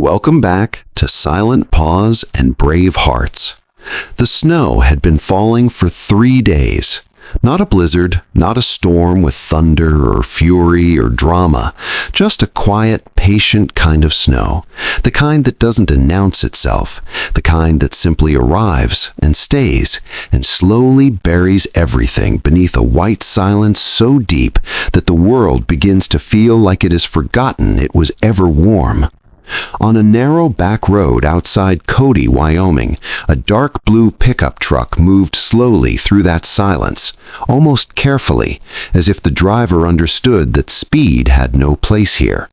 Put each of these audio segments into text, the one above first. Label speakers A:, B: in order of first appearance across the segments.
A: Welcome back to Silent Paws and Brave Hearts. The snow had been falling for 3 days. Not a blizzard, not a storm with thunder or fury or drama, just a quiet, patient kind of snow, the kind that doesn't announce itself, the kind that simply arrives and stays and slowly buries everything beneath a white silence so deep that the world begins to feel like it has forgotten it was ever warm. On a narrow back road outside Cody, Wyoming, a dark blue pickup truck moved slowly through that silence, almost carefully, as if the driver understood that speed had no place here.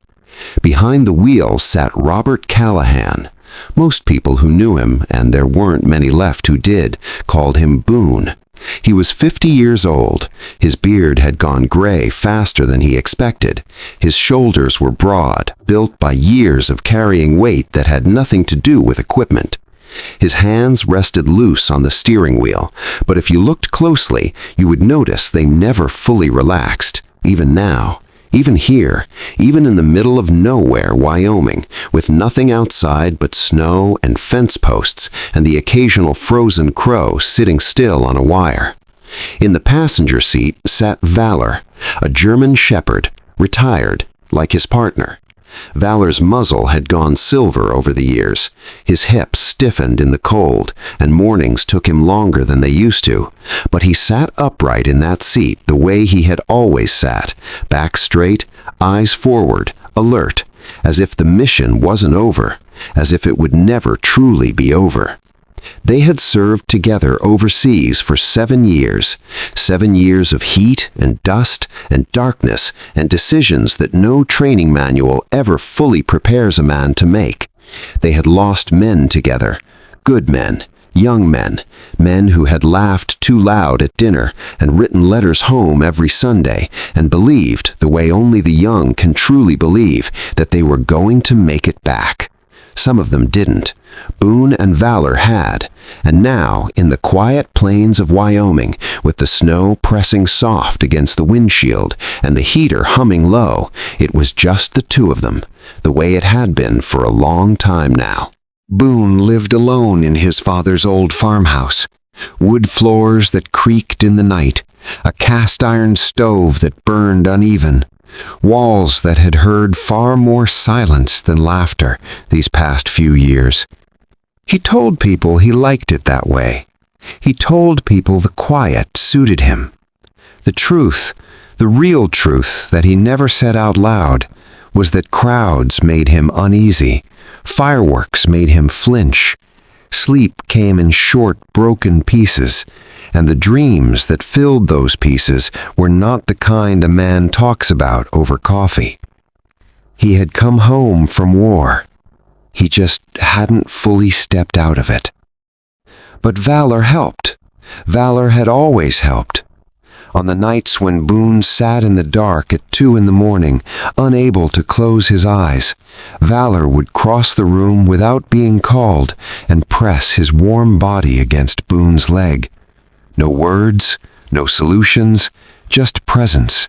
A: Behind the wheel sat Robert Callahan. Most people who knew him, and there weren't many left who did, called him Boone. He was 50 years old. His beard had gone gray faster than he expected. His shoulders were broad, built by years of carrying weight that had nothing to do with equipment. His hands rested loose on the steering wheel, but if you looked closely, you would notice they never fully relaxed, even now. Even here, even in the middle of nowhere, Wyoming, with nothing outside but snow and fence posts and the occasional frozen crow sitting still on a wire. In the passenger seat sat Valor, a German shepherd, retired, like his partner. Valor's muzzle had gone silver over the years. His hips stiffened in the cold, and mornings took him longer than they used to. But he sat upright in that seat the way he had always sat, back straight, eyes forward, alert, as if the mission wasn't over, as if it would never truly be over. They had served together overseas for 7 years, 7 years of heat and dust and darkness and decisions that no training manual ever fully prepares a man to make. They had lost men together, good men, young men, men who had laughed too loud at dinner and written letters home every Sunday and believed, the way only the young can truly believe, that they were going to make it back. Some of them didn't. Boone and Valor had, and now, in the quiet plains of Wyoming, with the snow pressing soft against the windshield and the heater humming low, it was just the two of them, the way it had been for a long time now. Boone lived alone in his father's old farmhouse. Wood floors that creaked in the night, a cast-iron stove that burned uneven, walls that had heard far more silence than laughter these past few years. He told people he liked it that way. He told people the quiet suited him. The truth, the real truth that he never said out loud, was that crowds made him uneasy, fireworks made him flinch, sleep came in short, broken pieces, and the dreams that filled those pieces were not the kind a man talks about over coffee. He had come home from war. He just hadn't fully stepped out of it. But Valor helped. Valor had always helped. On the nights when Boone sat in the dark at 2 a.m, unable to close his eyes, Valor would cross the room without being called and press his warm body against Boone's leg. No words, no solutions, just presence,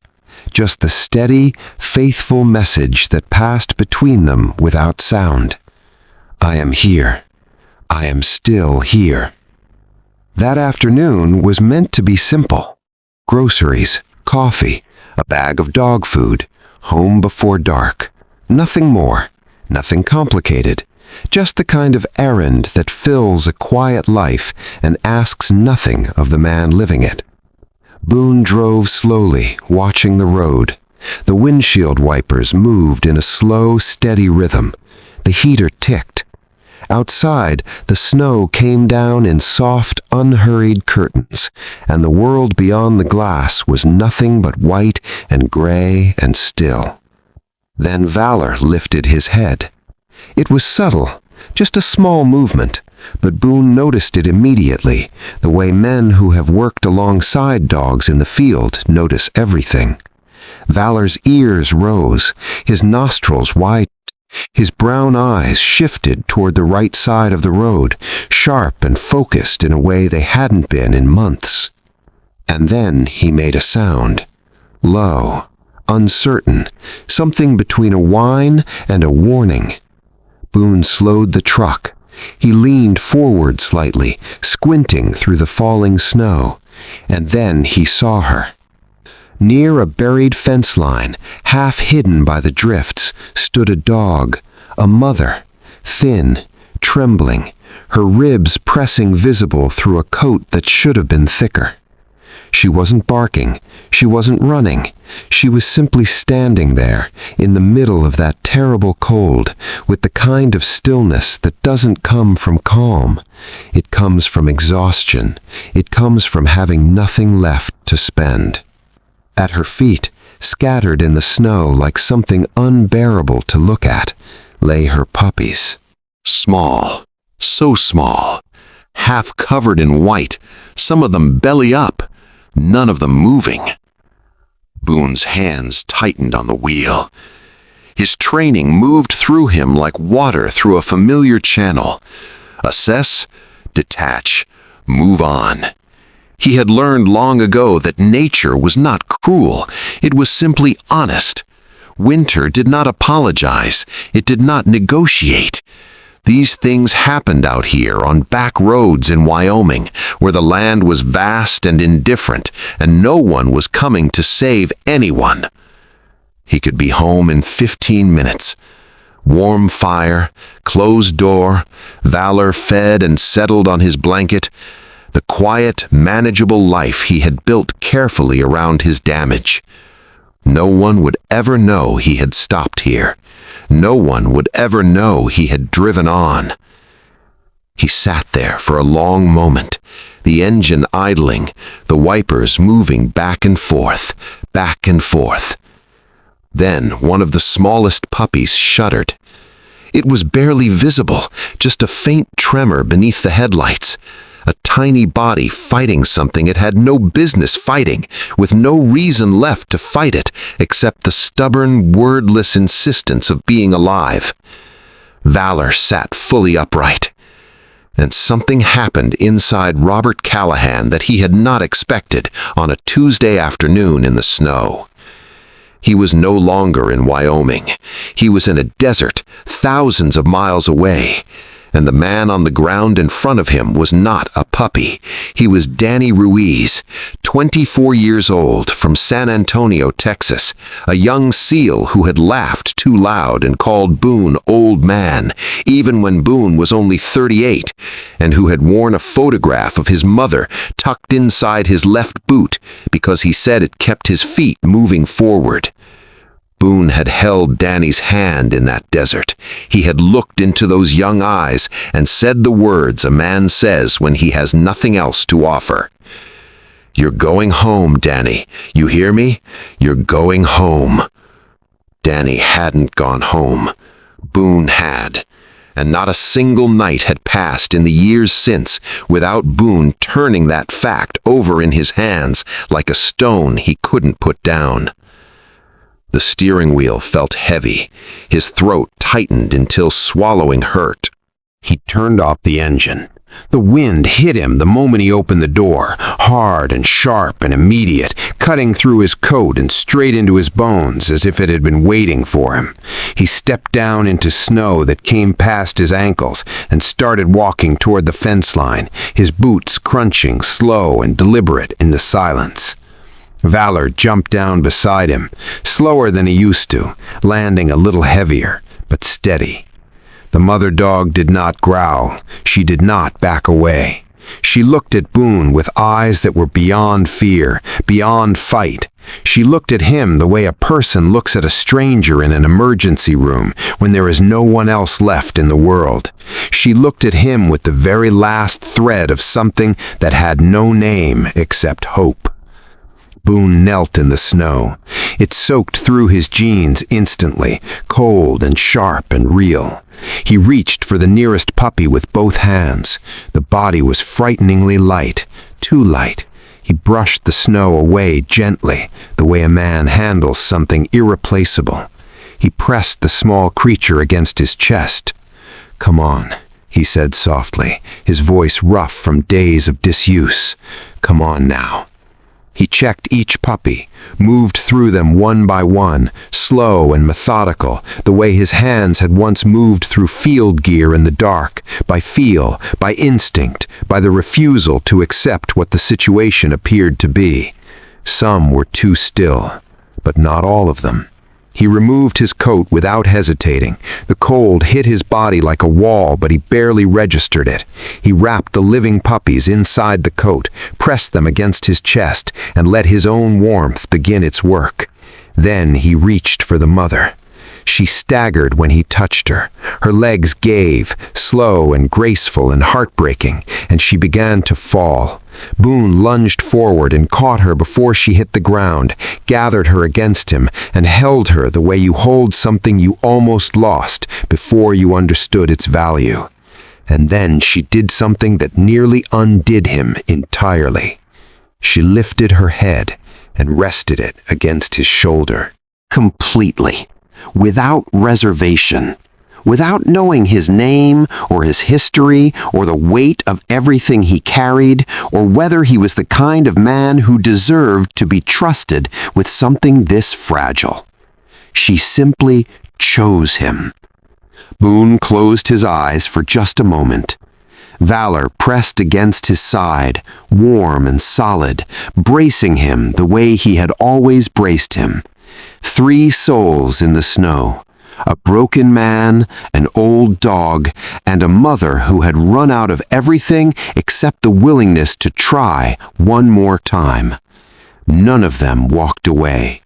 A: just the steady, faithful message that passed between them without sound. I am here. I am still here. That afternoon was meant to be simple. Groceries, coffee, a bag of dog food, home before dark. Nothing more, nothing complicated. Just the kind of errand that fills a quiet life and asks nothing of the man living it. Boone drove slowly, watching the road. The windshield wipers moved in a slow, steady rhythm. The heater ticked. Outside, the snow came down in soft, unhurried curtains, and the world beyond the glass was nothing but white and gray and still. Then Valor lifted his head. It was subtle, just a small movement, but Boone noticed it immediately, the way men who have worked alongside dogs in the field notice everything. Valor's ears rose, his nostrils widened, his brown eyes shifted toward the right side of the road, sharp and focused in a way they hadn't been in months. And then he made a sound, low, uncertain, something between a whine and a warning.
B: Boone slowed the truck. He leaned forward slightly, squinting through the falling snow, and then he saw her. Near a buried fence line, half hidden by the drifts, stood a dog, a mother, thin, trembling, her ribs pressing visible through a coat that should have been thicker. She wasn't barking, she wasn't running, she was simply standing there, in the middle of that terrible cold, with the kind of stillness that doesn't come from calm. It comes from exhaustion, it comes from having nothing left to spend. At her feet, scattered in the snow like something unbearable to look at, lay her puppies.
A: Small, so small, half covered in white, some of them belly up, none of them moving. Boone's hands tightened on the wheel. His training moved through him like water through a familiar channel. Assess, detach, move on. He had learned long ago that nature was not cruel, it was simply honest. Winter did not apologize, it did not negotiate. These things happened out here on back roads in Wyoming, where the land was vast and indifferent, and no one was coming to save anyone. He could be home in 15 minutes. Warm fire, closed door, Valor fed and settled on his blanket, the quiet, manageable life he had built carefully around his damage. No one would ever know he had stopped here. No one would ever know he had driven on. He sat there for a long moment, the engine idling, the wipers moving back and forth, back and forth. Then one of the smallest puppies shuddered. It was barely visible, just a faint tremor beneath the headlights. A tiny body fighting something it had no business fighting, with no reason left to fight it except the stubborn, wordless insistence of being alive. Valor sat fully upright. And something happened inside Robert Callahan that he had not expected on a Tuesday afternoon in the snow. He was no longer in Wyoming. He was in a desert, thousands of miles away. And the man on the ground in front of him was not a puppy. He was Danny Ruiz, 24 years old, from San Antonio, Texas, a young SEAL who had laughed too loud and called Boone old man, even when Boone was only 38, and who had worn a photograph of his mother tucked inside his left boot because he said it kept his feet moving forward. Boone had held Danny's hand in that desert. He had looked into those young eyes and said the words a man says when he has nothing else to offer. "You're going home, Danny. You hear me? You're going home." Danny hadn't gone home. Boone had. And not a single night had passed in the years since without Boone turning that fact over in his hands like a stone he couldn't put down. The steering wheel felt heavy. His throat tightened until swallowing hurt. He turned off the engine. The wind hit him the moment he opened the door, hard and sharp and immediate, cutting through his coat and straight into his bones as if it had been waiting for him. He stepped down into snow that came past his ankles and started walking toward the fence line, his boots crunching, slow and deliberate in the silence. Valor jumped down beside him, slower than he used to, landing a little heavier, but steady. The mother dog did not growl. She did not back away. She looked at Boone with eyes that were beyond fear, beyond fight. She looked at him the way a person looks at a stranger in an emergency room when there is no one else left in the world. She looked at him with the very last thread of something that had no name except hope. Boone knelt in the snow. It soaked through his jeans instantly, cold and sharp and real. He reached for the nearest puppy with both hands. The body was frighteningly light, too light. He brushed the snow away gently, the way a man handles something irreplaceable. He pressed the small creature against his chest. "Come on," he said softly, his voice rough from days of disuse. "Come on now."
B: He checked each puppy, moved through them one by one, slow and methodical, the way his hands had once moved through field gear in the dark, by feel, by instinct, by the refusal to accept what the situation appeared to be. Some were too still, but not all of them. He removed his coat without hesitating. The cold hit his body like a wall, but he barely registered it. He wrapped the living puppies inside the coat, pressed them against his chest, and let his own warmth begin its work. Then he reached for the mother. She staggered when he touched her. Her legs gave, slow and graceful and heartbreaking, and she began to fall. Boone lunged forward and caught her before she hit the ground, gathered her against him, and held her the way you hold something you almost lost before you understood its value. And then she did something that nearly undid him entirely. She lifted her head and rested it against his shoulder.
A: Completely. Without reservation, without knowing his name or his history or the weight of everything he carried or whether he was the kind of man who deserved to be trusted with something this fragile. She simply chose him. Boone closed his eyes for just a moment. Valor pressed against his side, warm and solid, bracing him the way he had always braced him. 3 souls in the snow, a broken man, an old dog, and a mother who had run out of everything except the willingness to try one more time. None of them walked away.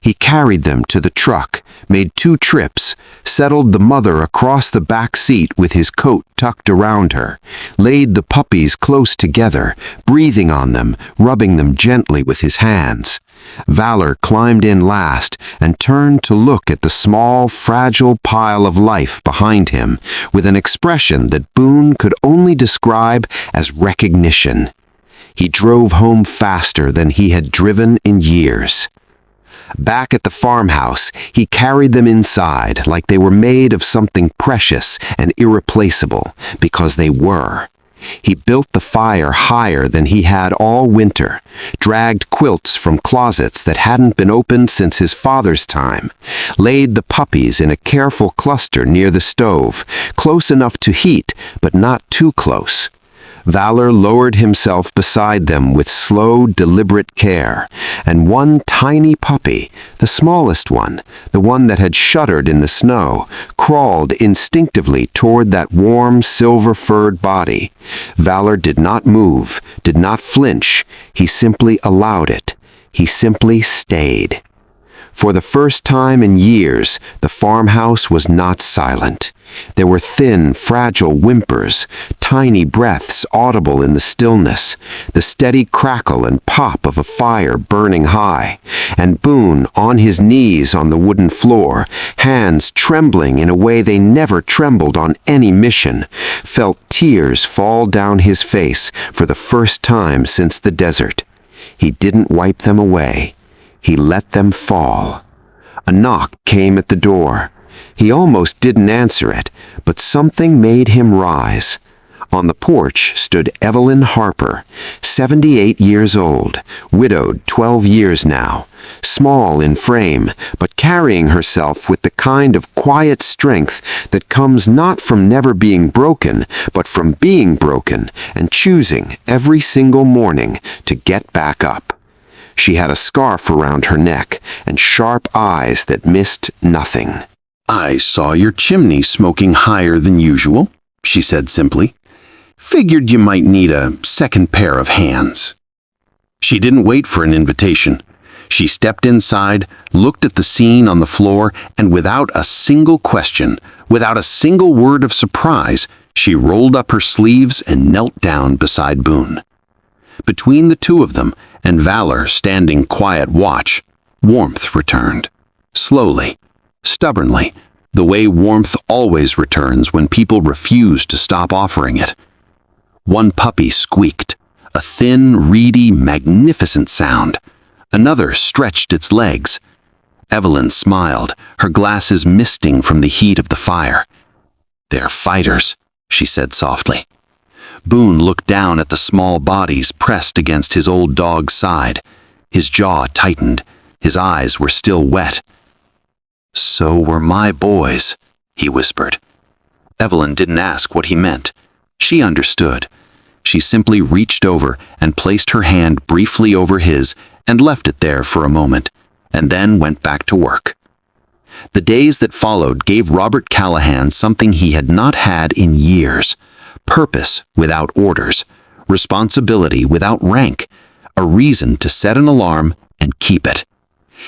A: He carried them to the truck, made 2 trips, settled the mother across the back seat with his coat tucked around her, laid the puppies close together, breathing on them, rubbing them gently with his hands. Valor climbed in last and turned to look at the small, fragile pile of life behind him with an expression that Boone could only describe as recognition. He drove home faster than he had driven in years. Back at the farmhouse, he carried them inside like they were made of something precious and irreplaceable, because they were. He built the fire higher than he had all winter, dragged quilts from closets that hadn't been opened since his father's time, laid the puppies in a careful cluster near the stove, close enough to heat, but not too close. Valor lowered himself beside them with slow, deliberate care, and one tiny puppy, the smallest one, the one that had shuddered in the snow, crawled instinctively toward that warm, silver-furred body. Valor did not move, did not flinch. He simply allowed it. He simply stayed. For the first time in years, the farmhouse was not silent. There were thin, fragile whimpers, tiny breaths audible in the stillness, the steady crackle and pop of a fire burning high, and Boone on his knees on the wooden floor, hands trembling in a way they never trembled on any mission, felt tears fall down his face for the first time since the desert. He didn't wipe them away. He let them fall. A knock came at the door. He almost didn't answer it, but something made him rise. On the porch stood Evelyn Harper, 78 years old, widowed 12 years now, small in frame, but carrying herself with the kind of quiet strength that comes not from never being broken, but from being broken and choosing every single morning to get back up. She had a scarf around her neck and sharp eyes that missed nothing.
C: "I saw your chimney smoking higher than usual," she said simply. "Figured you might need a second pair of hands." She didn't wait for an invitation. She stepped inside, looked at the scene on the floor, and without a single question, without a single word of surprise, she rolled up her sleeves and knelt down beside Boone. Between the two of them, and Valor standing quiet watch, warmth returned. Slowly, stubbornly, the way warmth always returns when people refuse to stop offering it. One puppy squeaked, a thin, reedy, magnificent sound. Another stretched its legs. Evelyn smiled, her glasses misting from the heat of the fire. "They're fighters," she said softly. Boone looked down at the small bodies pressed against his old dog's side. His jaw tightened. His eyes were still wet. "So were my boys," he whispered. Evelyn didn't ask what he meant. She understood. She simply reached over and placed her hand briefly over his and left it there for a moment, and then went back to work. The days that followed gave Robert Callahan something he had not had in years: purpose without orders, responsibility without rank, a reason to set an alarm and keep it.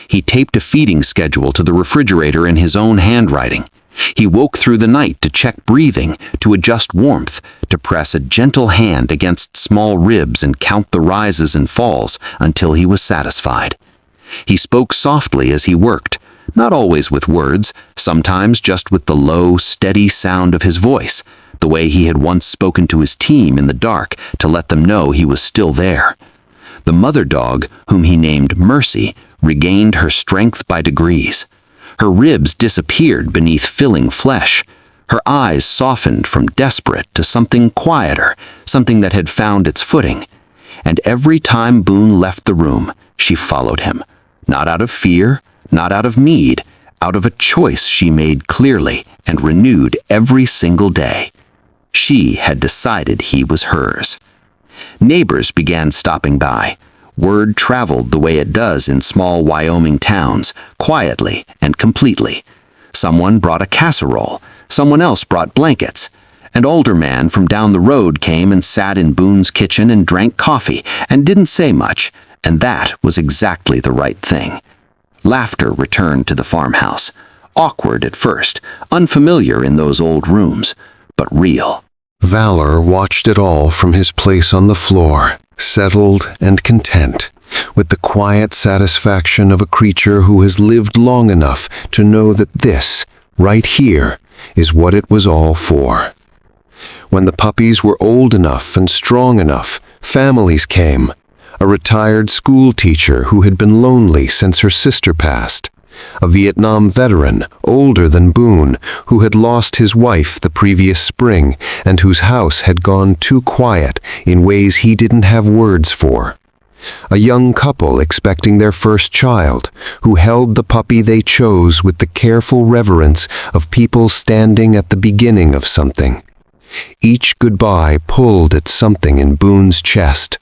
C: He taped a feeding schedule to the refrigerator in his own handwriting. He woke through the night to check breathing, to adjust warmth, to press a gentle hand against small ribs and count the rises and falls until he was satisfied. He spoke softly as he worked, not always with words, sometimes just with the low, steady sound of his voice, the way he had once spoken to his team in the dark to let them know he was still there. The mother dog, whom he named Mercy, regained her strength by degrees. Her ribs disappeared beneath filling flesh. Her eyes softened from desperate to something quieter, something that had found its footing. And every time Boone left the room, she followed him. Not out of fear, not out of need, out of a choice she made clearly and renewed every single day. She had decided he was hers. Neighbors began stopping by. Word traveled the way it does in small Wyoming towns, quietly and completely. Someone brought a casserole, someone else brought blankets. An older man from down the road came and sat in Boone's kitchen and drank coffee and didn't say much, and that was exactly the right thing. Laughter returned to the farmhouse, awkward at first, unfamiliar in those old rooms, but real.
A: Valor watched it all from his place on the floor, settled and content, with the quiet satisfaction of a creature who has lived long enough to know that this, right here, is what it was all for. When the puppies were old enough and strong enough, families came. A retired school teacher who had been lonely since her sister passed. A Vietnam veteran, older than Boone, who had lost his wife the previous spring and whose house had gone too quiet in ways he didn't have words for. A young couple expecting their first child, who held the puppy they chose with the careful reverence of people standing at the beginning of something. Each goodbye pulled at something in Boone's chest,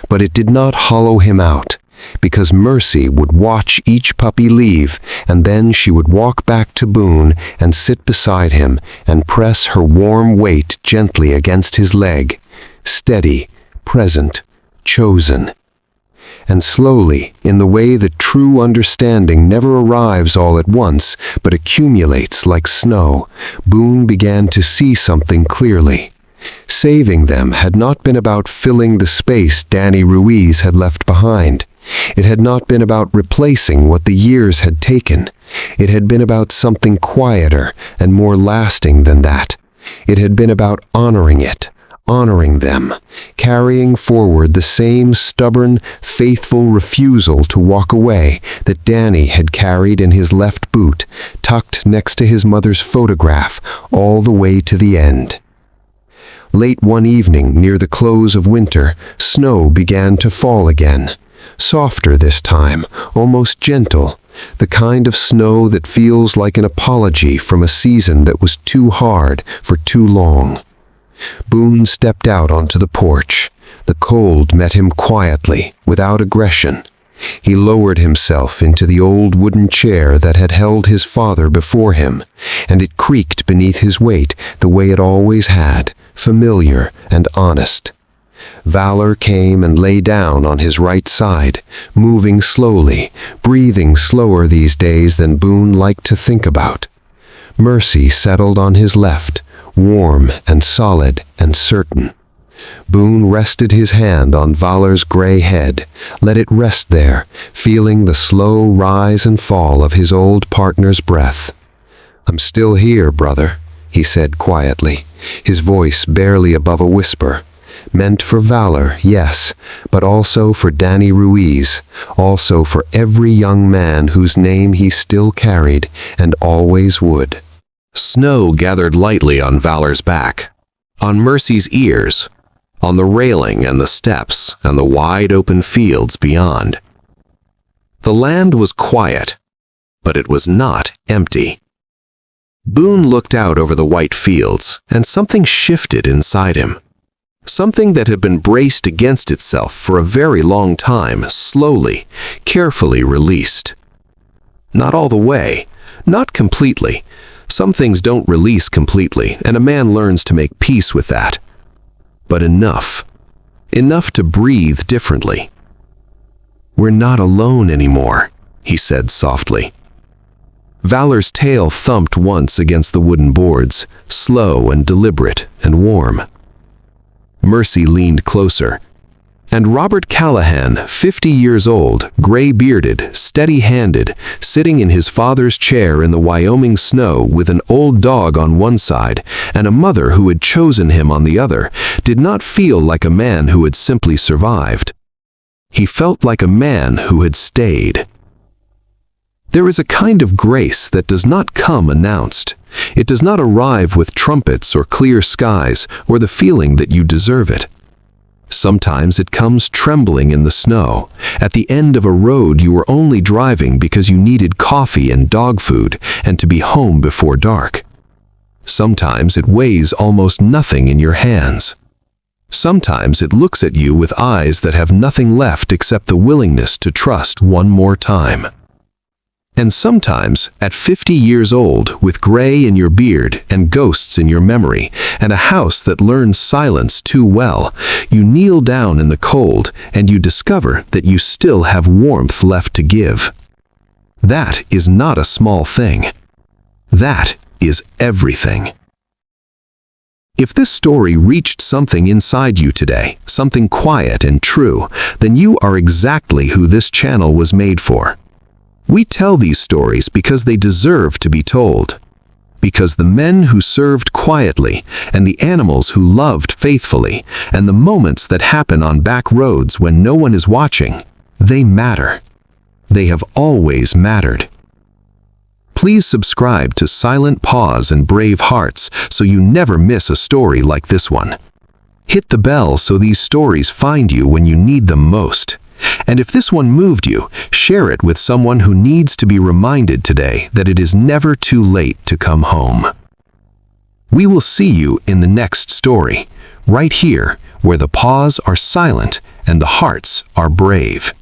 A: but it did not hollow him out, because Mercy would watch each puppy leave, and then she would walk back to Boone and sit beside him and press her warm weight gently against his leg, steady, present, chosen. And slowly, in the way that true understanding never arrives all at once, but accumulates like snow, Boone began to see something clearly. Saving them had not been about filling the space Danny Ruiz had left behind. It had not been about replacing what the years had taken. It had been about something quieter and more lasting than that. It had been about honoring it, honoring them, carrying forward the same stubborn, faithful refusal to walk away that Danny had carried in his left boot, tucked next to his mother's photograph, all the way to the end. Late one evening, near the close of winter, snow began to fall again. Softer this time, almost gentle, the kind of snow that feels like an apology from a season that was too hard for too long. Boone stepped out onto the porch. The cold met him quietly, without aggression. He lowered himself into the old wooden chair that had held his father before him, and it creaked beneath his weight the way it always had, familiar and honest. Valor came and lay down on his right side, moving slowly, breathing slower these days than Boone liked to think about. Mercy settled on his left, warm and solid and certain. Boone rested his hand on Valor's gray head, let it rest there, feeling the slow rise and fall of his old partner's breath. "I'm still here, brother," he said quietly, his voice barely above a whisper. Meant for Valor, yes, but also for Danny Ruiz, also for every young man whose name he still carried and always would.
C: Snow gathered lightly on Valor's back, on Mercy's ears,
B: on the railing and the steps and the wide open fields beyond. The land was quiet, but it was not empty. Boone looked out over the white fields, and something shifted inside him. Something that had been braced against itself for a very long time, slowly, carefully released. Not all the way, not completely. Some things don't release completely, and a man learns to make peace with that. But enough. Enough to breathe differently. "We're not alone anymore," he said softly. Valor's tail thumped once against the wooden boards, slow and deliberate and warm. Mercy leaned closer, and Robert Callahan, 50 years old, gray-bearded, steady-handed, sitting in his father's chair in the Wyoming snow with an old dog on one side and a mother who had chosen him on the other, did not feel like a man who had simply survived. He felt like a man who had stayed. There is a kind of grace that does not come announced. It does not arrive with trumpets or clear skies or the feeling that you deserve it. Sometimes it comes trembling in the snow, at the end of a road you were only driving because you needed coffee and dog food and to be home before dark. Sometimes it weighs almost nothing in your hands. Sometimes it looks at you with eyes that have nothing left except the willingness to trust one more time. And sometimes, at 50 years old, with gray in your beard and ghosts in your memory, and a house that learns silence too well, you kneel down in the cold and you discover that you still have warmth left to give. That is not a small thing. That is everything. If this story reached something inside you today, something quiet and true, then you are exactly who this channel was made for. We tell these stories because they deserve to be told. Because the men who served quietly, and the animals who loved faithfully, and the moments that happen on back roads when no one is watching, they matter. They have always mattered. Please subscribe to Silent Paws and Brave Hearts so you never miss a story like this one. Hit the bell so these stories find you when you need them most. And if this one moved you, share it with someone who needs to be reminded today that it is never too late to come home. We will see you in the next story, right here, where the paws are silent and the hearts are brave.